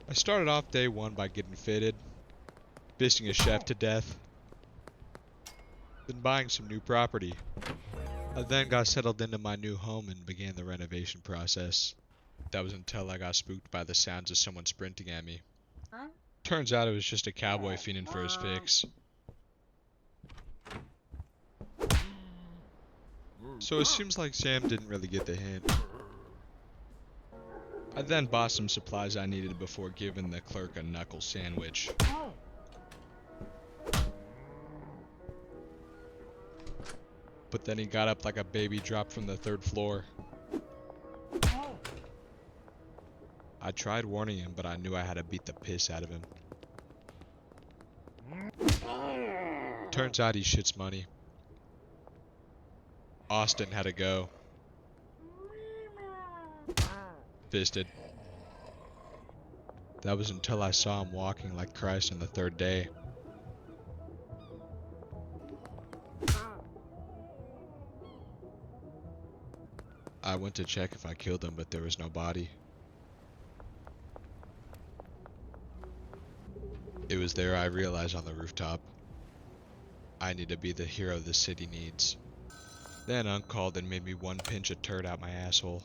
I started off day one by getting fitted, fisting a chef to death, then buying some new property. I then got settled into my new home and began the renovation process. That was until I got spooked by the sounds of someone sprinting at me. Turns out it was just a cowboy fiending for his fix. So it seems like Sam didn't really get the hint. I then bought some supplies I needed before giving the clerk a knuckle sandwich. But then he got up like a baby dropped from the third floor. I tried warning him, but I knew I had to beat the piss out of him. Turns out he shits money. Austin had to go. Fisted. That was until I saw him walking like Christ on the third day. I went to check if I killed him, but there was no body. It was there I realized on the rooftop. I need to be the hero the city needs. Then Unc called and made me one pinch a turd out my asshole.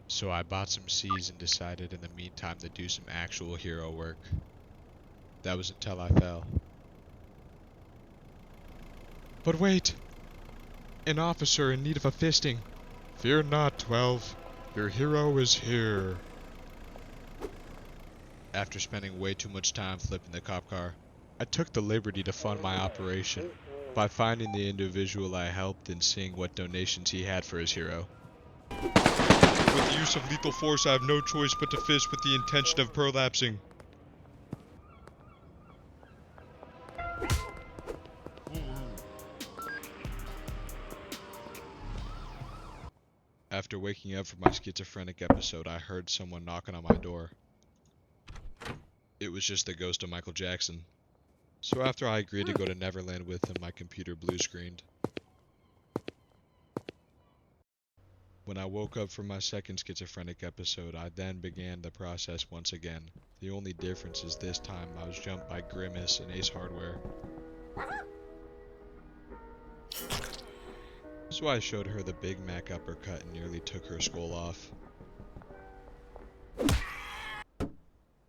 So I bought some C's and decided in the meantime to do some actual hero work. That was until I fell. But wait! An officer in need of a fisting. Fear not, 12. Your hero is here. After spending way too much time flipping the cop car, I took the liberty to fund my operation by finding the individual I helped and seeing what donations he had for his hero. With the use of lethal force, I have no choice but to fist with the intention of prolapsing. After waking up from my schizophrenic episode, I heard someone knocking on my door. It was just the ghost of Michael Jackson. So after I agreed to go to Neverland with him, my computer blue screened. When I woke up from my second schizophrenic episode, I then began the process once again. The only difference is this time I was jumped by Grimace and Ace Hardware. So I showed her the Big Mac uppercut and nearly took her skull off.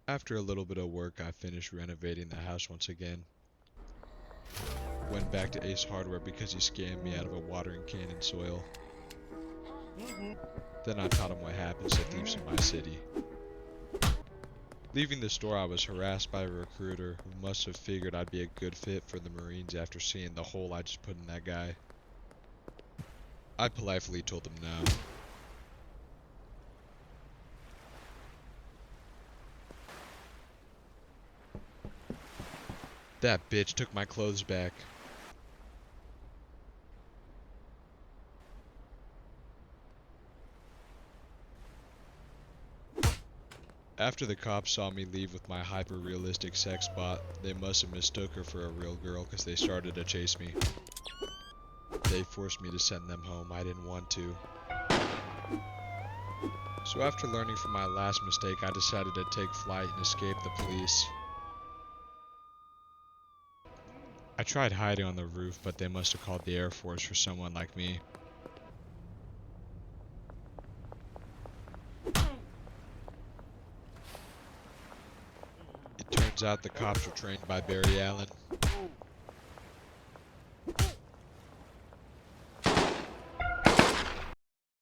After a little bit of work, I finished renovating the house once again. Went back to Ace Hardware because he scammed me out of a watering can and soil. Then I taught him what happens to thieves in my city. Leaving the store, I was harassed by a recruiter who must have figured I'd be a good fit for the Marines after seeing the hole I just put in that guy. I politely told him no. That bitch took my clothes back. After the cops saw me leave with my hyper-realistic sex bot, they must have mistook her for a real girl because they started to chase me. They forced me to send them home. I didn't want to. So after learning from my last mistake, I decided to take flight and escape the police. I tried hiding on the roof, but they must have called the Air Force for someone like me. It turns out the cops were trained by Barry Allen.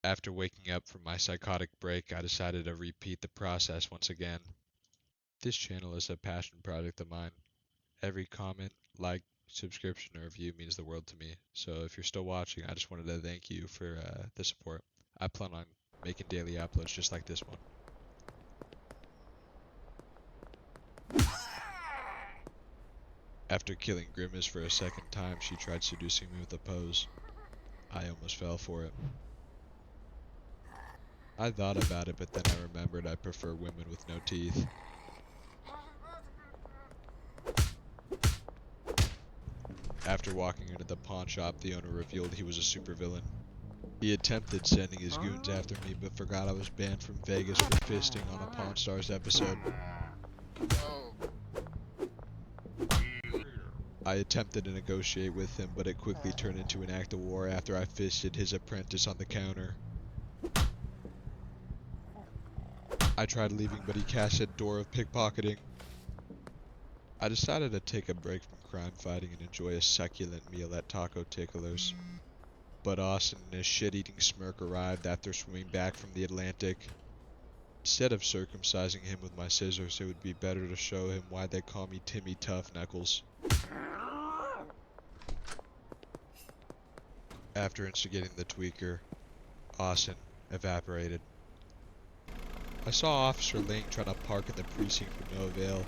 After waking up from my psychotic break, I decided to repeat the process once again. This channel is a passion project of mine. Every comment, like, subscription, or review means the world to me. So if you're still watching, I just wanted to thank you for the support. I plan on making daily uploads just like this one. After killing Grimace for a second time, she tried seducing me with a pose. I almost fell for it. I thought about it, but then I remembered I prefer women with no teeth. After walking into the pawn shop, the owner revealed he was a supervillain. He attempted sending his goons after me, but forgot I was banned from Vegas for fisting on a Pawn Stars episode. I attempted to negotiate with him, but it quickly turned into an act of war after I fisted his apprentice on the counter. I tried leaving, but he casted door of pickpocketing. I decided to take a break from crime fighting and enjoy a succulent meal at Taco Tickler's. But Austin and his shit-eating smirk arrived after swimming back from the Atlantic. Instead of circumcising him with my scissors, it would be better to show him why they call me Timmy Tough Knuckles. After instigating the tweaker, Austin evaporated. I saw Officer Ling trying to park in the precinct with no avail.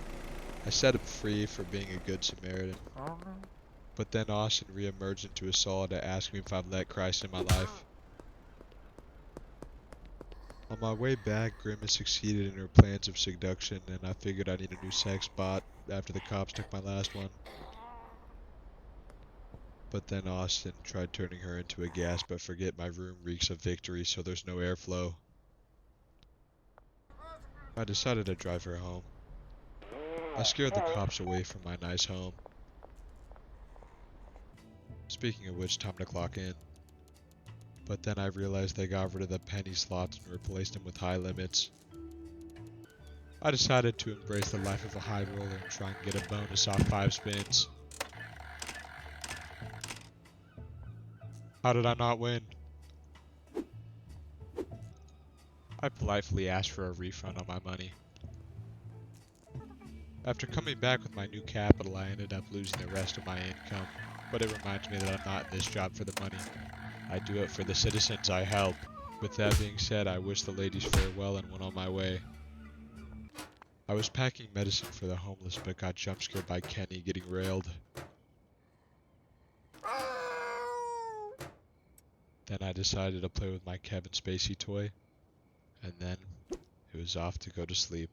I set him free for being a good Samaritan. But then Austin re-emerged into his cell to ask me if I've let Christ in my life. On my way back, Grimace succeeded in her plans of seduction, and I figured I need a new sex bot after the cops took my last one. But then Austin tried turning her into a gas, but forget my room reeks of victory, so there's no airflow. I decided to drive her home. I scared the cops away from my nice home. Speaking of which, time to clock in. But then I realized they got rid of the penny slots and replaced them with high limits. I decided to embrace the life of a high roller and try and get a bonus off 5 spins. How did I not win? I politely asked for a refund on my money. After coming back with my new capital, I ended up losing the rest of my income, but it reminds me that I'm not in this job for the money. I do it for the citizens I help. With that being said, I wish the ladies farewell and went on my way. I was packing medicine for the homeless, but got jump scared by Kenny getting railed. Then I decided to play with my Kevin Spacey toy, and then it was off to go to sleep.